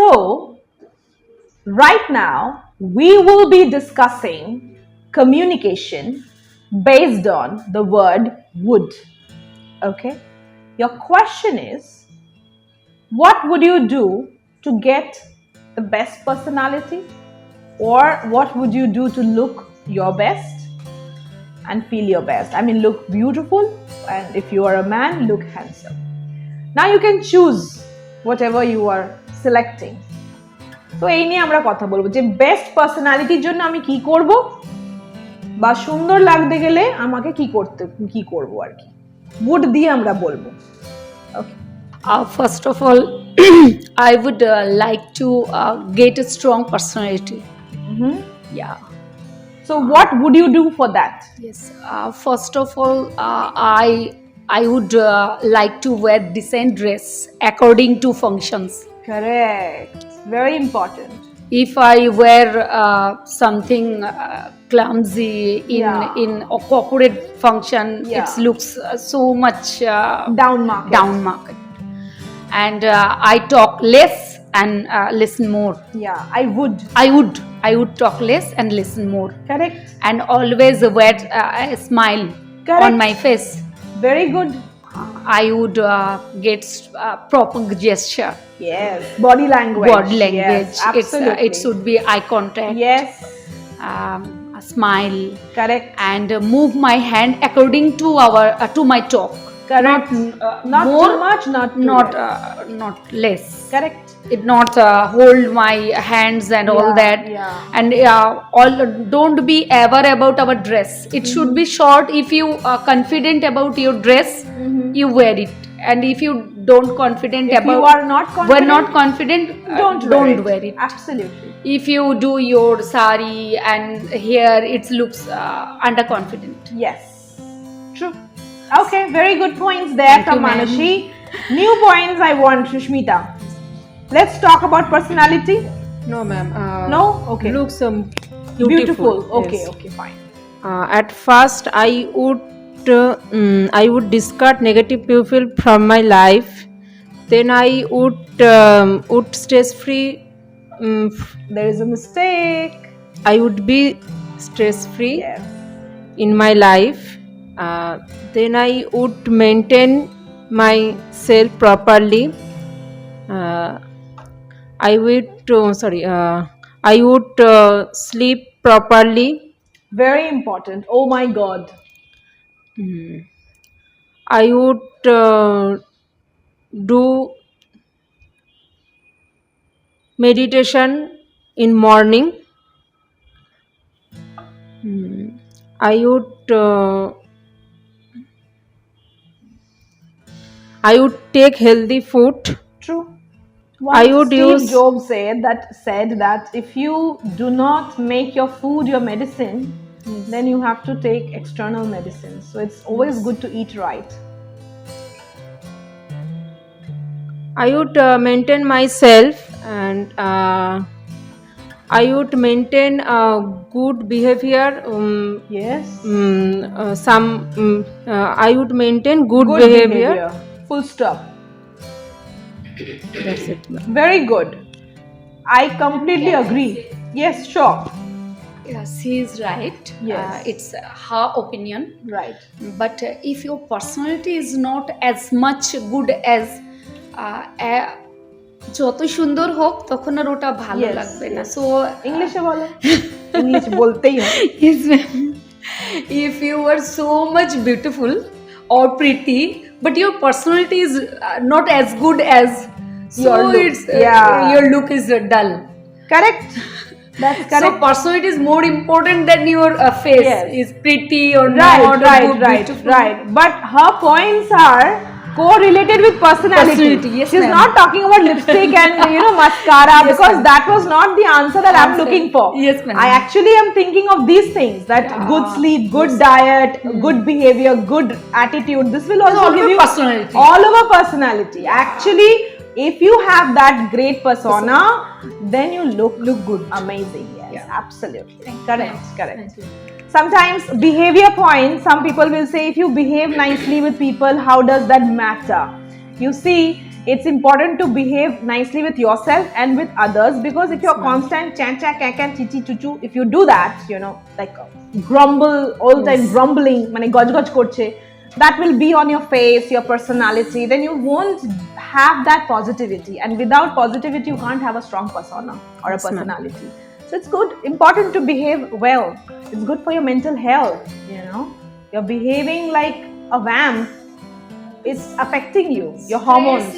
So, right now, we will be discussing communication based on the word would. Okay? Your question is, what would you do to get the best personality? Or what would you do to look your best and feel your best? I mean, look beautiful, and if you are a man, look handsome. Now you can choose whatever you are selecting. তো এই নিয়ে আমরা কথা বলবো যে best পার্সোনালিটির জন্য আমি কি করব বা সুন্দর লাগতে গেলে আমাকে কি করব আর কি would দিয়ে আমরা বলবো. Okay. First of all, I would like to get a strong personality. Yeah. So what would you do for that? Yes. First of all, I would like to wear decent dress according to functions. Correct. Very important. If I wear something clumsy in a corporate function, it looks so much down market. And I talk less and listen more. Yeah, I would talk less and listen more. Correct. And always wear a smile on my face. Very good. I would get proper gesture. Yes. Body language. Yes, absolutely. It should be eye contact. Yes. A smile. Correct. And move my hand according to my talk. Correct. Not more, too much, not less. Correct. It not hold my hands and all that. Yeah. And don't be ever about our dress. It should be short. If you are confident about your dress, you wear it. And if you don't confident if about, you are not confident, were not confident, don't wear it. Absolutely. If you do your sari and here it looks underconfident. Yes. True. Okay, very good points there from Manushi. New points I want, Shushmita. Let's talk about personality. No, ma'am. No? Okay. Looks beautiful. Okay, yes. okay, fine. At first, I would discard negative people from my life. Then I would stress free. There is a mistake. I would be stress free in my life. Then I would maintain myself properly. I would sleep properly. Very important. Oh my God. I would do meditation in morning. I would take healthy food. True. Steve Jobs said that if you do not make your food your medicine, then you have to take external medicine. So it's always good to eat right. I would maintain myself, and I would maintain good behavior. Yes. I would maintain good behavior. Full stop. That's it. Very good. I completely agree. Yes, sure. Yes, he is right. Yes. It's her opinion. Right. But if your personality is not as much good as যত সুন্দর হোক তখন আর ওটা ভালো লাগবে না। So ইংলিশে বলো। ইংলিশ বলতেই হয়। Yes, ma'am. If you are so much beautiful or pretty, but your personality is not as good as your look. Your look is dull. Correct. That's correct. So personality is more important than your face. Is pretty or not beautiful. Right. But her points are correlated with personality. Yes, she's not talking about lipstick and mascara, because that was not the answer that I'm looking for. Yes, ma'am. I actually am thinking of these things, that good sleep, good diet, good behavior, good attitude. This will also give you personality. All over personality. Actually, if you have that great persona, then you look good. Amazing. Yes, absolutely. Correct. Thank you. Sometimes behavior points, some people will say if you behave nicely with people, how does that matter? You see, It's important to behave nicely with yourself and with others, because if you're constant cha-cha, kaka, chichi, chuchu, if you do that, like grumble all the time, grumbling, mane goj korche, that will be on your face, your personality, then you won't have that positivity. And without positivity, you can't have a strong persona or a personality. So it's important to behave well. It's good for your mental health, You're behaving like a vamp. It's affecting you, your hormones.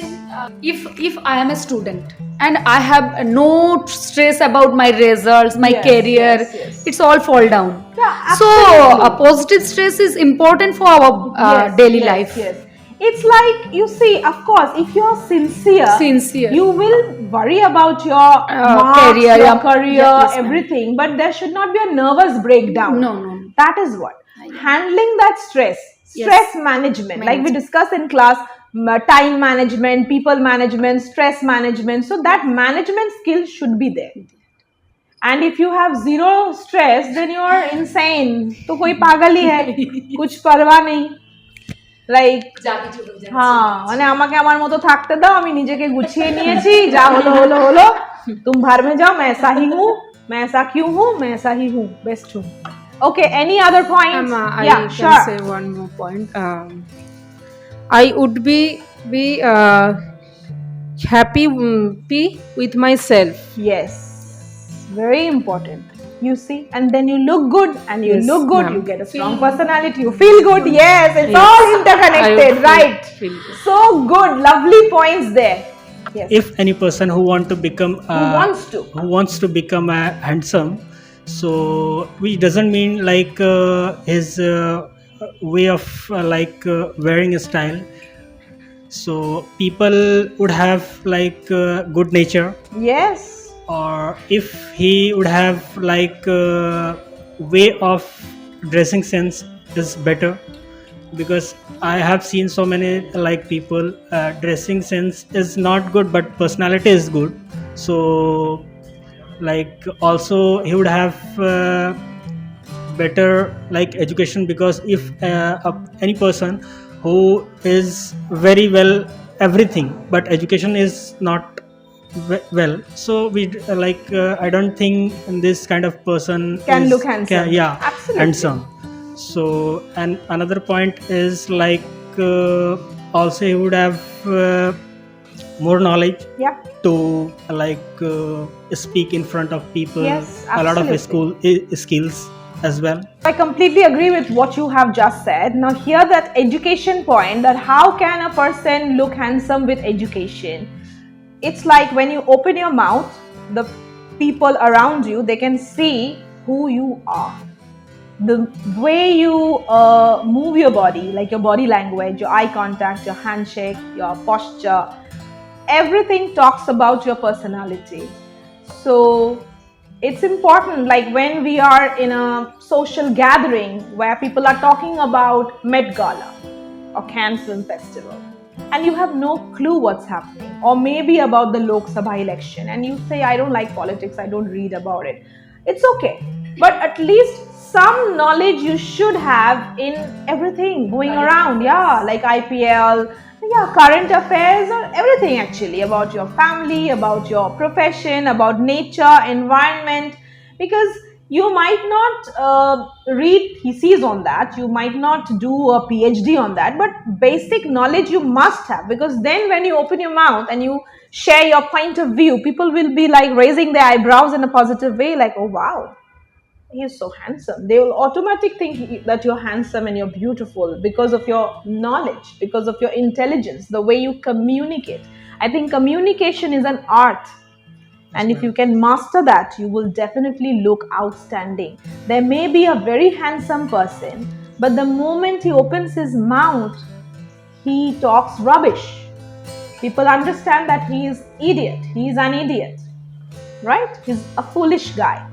If I am a student and I have no stress about my results, my career, it's all fall down. Yeah, so absolutely. a positive stress is important for our daily life. Yes. It's like, you see, of course, if you're sincere, you will worry about your marks, career, your career, yes, everything, but there should not be a nervous breakdown. No. That is what. Handling that stress management, like we discussed in class, time management, people management, stress management. So that management skill should be there. And if you have zero stress, then you are insane. तो कोई पागल ही है, कुछ परवाह नहीं। Like, हाँ, মানে আমাকে আমার মতো থাকতে দাও, আমি নিজেকে গুছিয়ে নিয়েছি, যা হলো, तुम बाहर में जाओ, मैं ऐसा ही हूँ, मैं ऐसा क्यों हूँ, मैं ऐसा ही हूँ, best हूँ. Okay, any other points? I can say one more point. I would be happy with myself. Yes, very important. You see, and then you look good, and you look good, you get a strong personality, you feel good. Yes, it's all interconnected, right? So good, lovely points there. Yes. If any person who wants to become handsome, so which doesn't mean like his way of wearing a style. So people would have like good nature. Yes. Or if he would have like way of dressing sense is better, because I have seen so many like people dressing sense is not good but personality is good. So like also he would have better like education, because if any person who is very well everything but education is not well, so we I don't think this kind of person can look handsome. Absolutely handsome. So, and another point is like also he would have more knowledge to like speak in front of people. Yes, a lot of skills as well. I completely agree with what you have just said. Now here, that education point, that how can a person look handsome with education? It's like when you open your mouth, the people around you, they can see who you are. The way you move your body, like your body language, your eye contact, your handshake, your posture, everything talks about your personality. So it's important, like when we are in a social gathering where people are talking about Met Gala or Cannes Film Festival, and you have no clue what's happening, or maybe about the Lok Sabha election, and you say, I don't like politics, I don't read about it. It's okay, but at least some knowledge you should have in everything going around. Yeah, like IPL, current affairs, or everything actually, about your family, about your profession, about nature, environment, because you might not read theses on that, you might not do a PhD on that, but basic knowledge you must have, because then when you open your mouth and you share your point of view, people will be like raising their eyebrows in a positive way, like, oh wow, he is so handsome. They will automatically think that you're handsome and you're beautiful because of your knowledge, because of your intelligence, the way you communicate. I think communication is an art. And if you can master that, you will definitely look outstanding. There may be a very handsome person, but the moment he opens his mouth, he talks rubbish. People understand that he is idiot. He is an idiot, right? He's a foolish guy.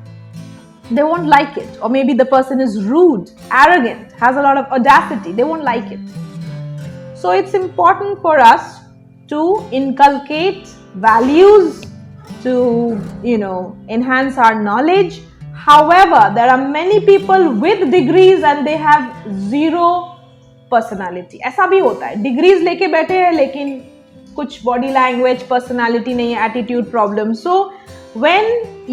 They won't like it. Or maybe the person is rude, arrogant, has a lot of audacity. They won't like it. So it's important for us to inculcate values, to enhance our knowledge. However, there are many people with degrees and they have zero personality. ऐसा भी होता है, degrees लेके बैठे हैं लेकिन कुछ body language, personality नहीं है, attitude problem. So when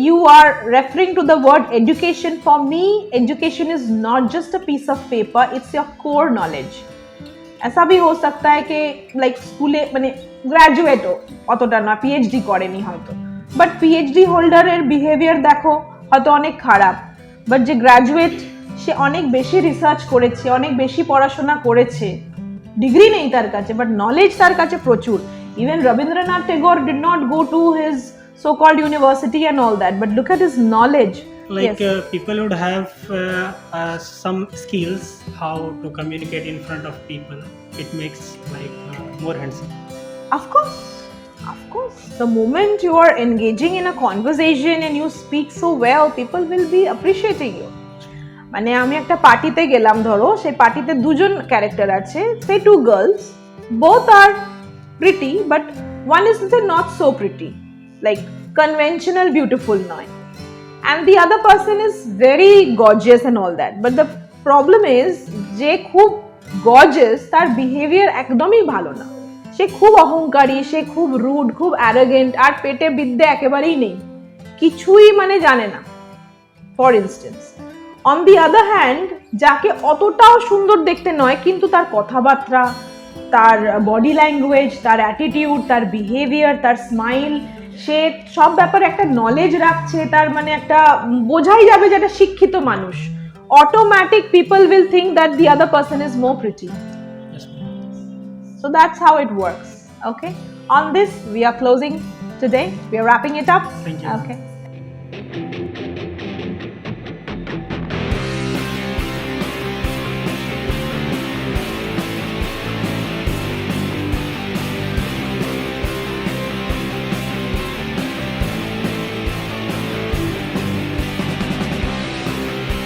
you are referring to the word education, for me, education is not just a piece of paper, it's your core knowledge. ऐसा भी हो सकता है कि लाइक स्कूले মানে গ্র্যাজুয়েট অতটা না, পিএইচডি করেনি হয়তো, বাট পিএইচডি হোল্ডারের বিহেভিয়ার দেখো হয়তো অনেক খারাপ, বাট যে গ্র্যাজুয়েট সে অনেক বেশি রিসার্চ করেছে, অনেক বেশি পড়াশোনা করেছে, ডিগ্রি নেই তার কাছে বাট নলেজ তার কাছে প্রচুর। Even Rabindranath Tagore did not go to his so called university and all that, but look at his knowledge. Like people would have some skills how to communicate in front of people. It makes like more handsome. Of course, of course. The moment you are engaging in a conversation and you speak so well, people will be appreciating you. মানে আমি একটা পার্টিতে গেলাম, ধরো সেই পার্টিতে দুজন character আছে, say two girls, both are pretty, but one is not so pretty, like conventional beautiful নয়, and the other person is very gorgeous and all that, but the problem is যে খুব gorgeous তার behaviour একদমই ভালো না, সে খুব অহংকারী, সে খুব রুড, খুব অ্যারোগেন্ট, আর পেটে বিদ্যে একেবারেই নেই, কিছুই মানে জানে না, for instance. On the other hand যাকে অতটাও সুন্দর দেখতে নয় কিন্তু তার কথাবার্তা, তার বডি ল্যাঙ্গুয়েজ, তার অ্যাটিটিউড, তার বিহেভিয়ার, তার স্মাইল, সে সব ব্যাপারে একটা নলেজ রাখছে, তার মানে একটা বোঝাই যাবে যে একটা শিক্ষিত মানুষ, automatic people will think that the other person is more pretty. Yes. So that's how it works. Okay. On this, we are closing today. We are wrapping it up. Thank you. Okay.